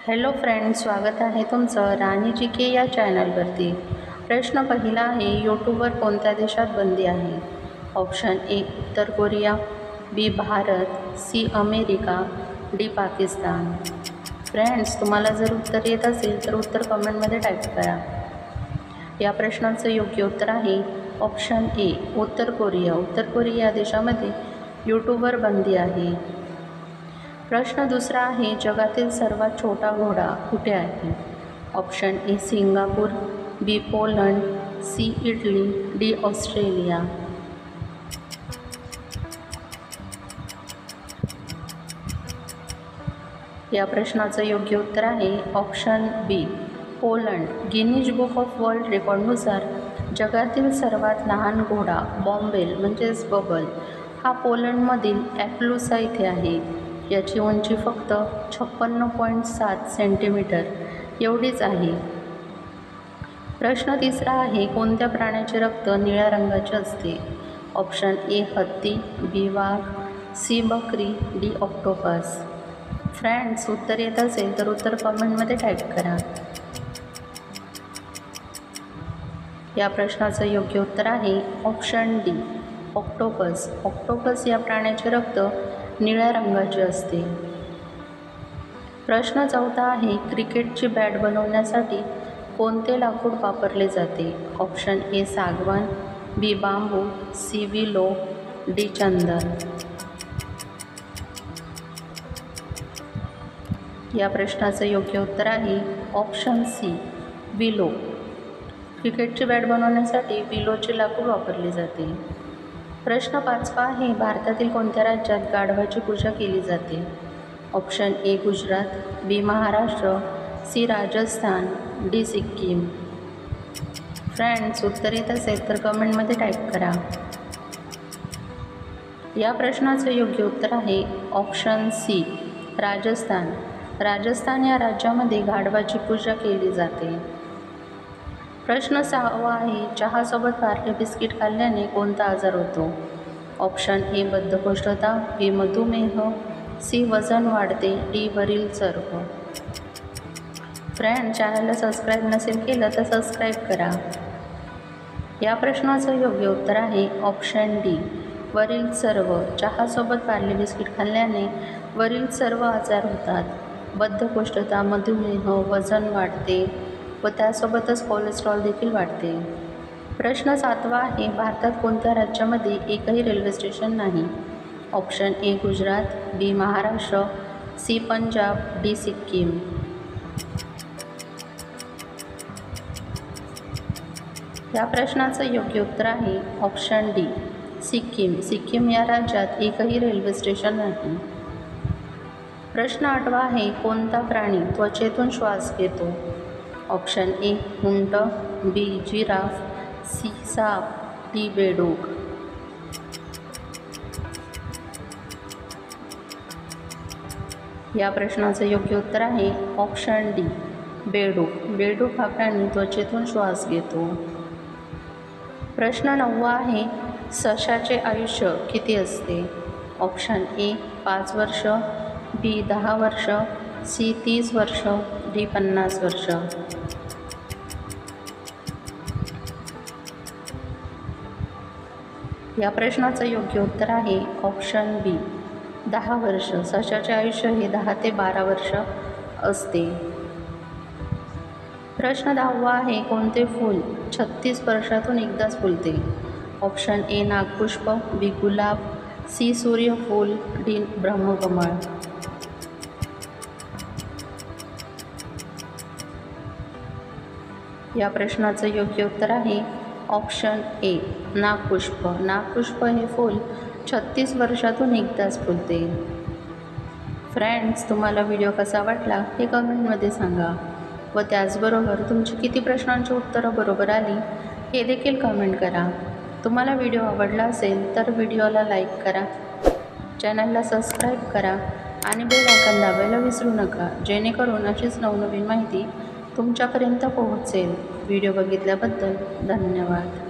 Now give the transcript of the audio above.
Hello friends, स्वागत आहे तुमचं राणी जी के या चॅनलवरती। प्रश्न पहिला आहे, यूट्यूबवर कोणत्या देशात बंदी आहे? ऑप्शन ए उत्तर Korea, B Bharat, C America, D Pakistan. Friends, तुम्हाला जर उत्तर येत असेल तर उत्तर कमेंटमध्ये टाईप करा। या प्रश्नाचं योग्य उत्तर आहे ऑप्शन ए उत्तर कोरिया। उत्तर कोरिया देशामध्ये यूट्यूबवर बंदी आहे। प्रश्न दुसरा आहे, जगातील सर्वात छोटा घोडा कुठे आहे? Option A Singapore, B Poland, C Italy, D Australia. या प्रश्नाचं योग्य उत्तर आहे option B Poland. Guinness book of world रेकॉर्डनुसार जगातील सर्वात लहान घोडा बॉम्बेल म्हणजेच बबल हा पोलंडमधील ॲप्लुसा इथे आहे। याची उंची फक्त 56.7 सेंटीमीटर एवढीच आहे। प्रश्न तिसरा आहे, कोणत्या प्राण्याचे रक्त निळ्या रंगाचे असते? ऑप्शन ए हत्ती, बी वाघ, सी बकरी, डी ऑक्टोपस। फ्रेंड्स, उत्तर येत असेल तर उत्तर कमेंटमध्ये टाईप करा। या प्रश्नाचं योग्य उत्तर आहे ऑप्शन डी ऑक्टोपस। ऑक्टोपस या प्राण्याचे रक्त निळ्या रंगाचे असते। प्रश्न चौथा आहे, क्रिकेटची बॅट बनवण्यासाठी कोणते लाकूड वापरले जाते? ऑप्शन ए सागवान, बी बांबू, सी विलो, डी चंदन। या प्रश्नाचं योग्य उत्तर आहे ऑप्शन सी विलो। क्रिकेटची बॅट बनवण्यासाठी विलोचे लाकूड वापरले जाते। प्रश्न पाचवा आहे, भारतातील कोणत्या राज्यात गाढवाची पूजा केली जाते? Option A Gujarat, B Maharashtra, C Rajasthan, D Sikkim. Friends, उत्तर येत असेल तर कमेंटमध्ये टाईप करा। या प्रश्नाचं योग्य उत्तर आहे ऑप्शन सी राजस्थान। राजस्थान या राज्यामध्ये गाढवाची पूजा केली जाते। प्रश्न सहावा आहे, चहासोबत पार्ले बिस्किट खाल्ल्याने कोणता आजार होतो? ऑप्शन ए बद्धकोष्ठता, बी मधुमेह, सी वजन वाढते, डी वरील चरबी। फ्रेंड, चॅनलला सबस्क्राईब नसेल केलं तर सबस्क्राईब करा। या प्रश्नाचं योग्य उत्तर आहे ऑप्शन डी वरील सर्व। चहासोबत पार्ले बिस्किट खाल्ल्याने वरील सर्व आजार होतात। बद्धकोष्ठता, मधुमेह, वजन वाढते व त्यासोबतच कोलेस्ट्रॉल देखील वाढते। प्रश्न सातवा आहे, भारतात कोणत्या राज्यामध्ये एकही रेल्वे स्टेशन नाही? Option A Gujarat, B Maharashtra, C Punjab, D Sikkim. या प्रश्नाचं योग्य उत्तर आहे ऑप्शन डी सिक्कीम। सिक्कीम या राज्यात एकही रेल्वे स्टेशन नाही। प्रश्न आठवा आहे, कोणता प्राणी त्वचेतून श्वास घेतो? ऑप्शन ए उंट, बी जिराफ, सी साप, डी बेडूक। या प्रश्नाचं योग्य उत्तर आहे ऑप्शन डी बेडूक। बेडूक हा प्राणी त्वचेतून श्वास घेतो। प्रश्न नववा आहे, सशाचे आयुष्य किती असते? ऑप्शन ए 5 वर्ष, बी 10 वर्ष, सी 30 वर्ष, डी 50 वर्ष। या प्रश्नाचं योग्य उत्तर आहे ऑप्शन बी 10 वर्ष। सशाचे आयुष्य हे 10 ते 12 वर्ष असते। प्रश्न 10वा आहे, कोणते फूल 36 वर्षातून एकदाच फुलते? ऑप्शन ए नागपुष्प, बी गुलाब, सी सूर्यफूल, डी ब्रह्मकमळ। या प्रश्नाचं योग्य उत्तर आहे ऑप्शन ए नागपुष्प। नागपुष्प हे फूल 36 वर्षातून एकदाच फुलते। फ्रेंड्स, तुम्हाला व्हिडिओ कसा वाटला हे कमेंटमध्ये सांगा व त्याचबरोबर तुमची किती प्रश्नांची उत्तरं बरोबर आली हे देखील कमेंट करा। तुम्हाला व्हिडिओ आवडला असेल तर व्हिडिओला लाईक करा, चॅनलला सबस्क्राईब करा आणि बेल आयकॉन दाबायला विसरू नका, जेणेकरून अशीच नवनवीन माहिती तुमच्यापर्यंत पोहोचेल। व्हिडिओ बघितल्याबद्दल धन्यवाद।